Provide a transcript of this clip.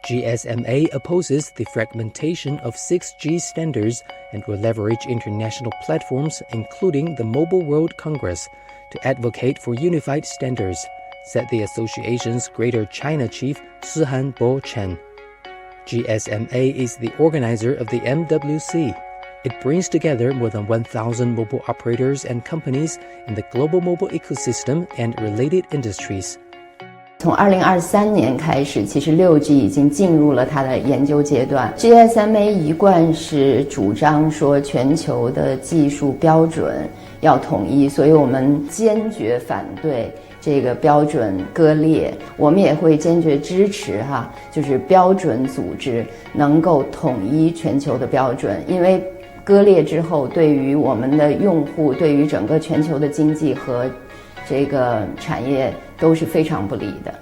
GSMA opposes the fragmentation of 6G standards and will leverage international platforms, including the Mobile World Congress, to advocate for unified standards, said the association's Greater China chief Siehan Chen. GSMA is the organizer of the MWC. It brings together more than 1,000 mobile operators and companies in the global mobile ecosystem and related industries. 从2023年开始，其实6G 已经进入了它的研究阶段。GSMA 一贯是主张说全球的技术标准要统一，所以我们坚决反对这个标准割裂。我们也会坚决支持就是标准组织能够统一全球的标准，因为割裂之后，对于我们的用户，对于整个全球的经济和这个产业都是非常不利的。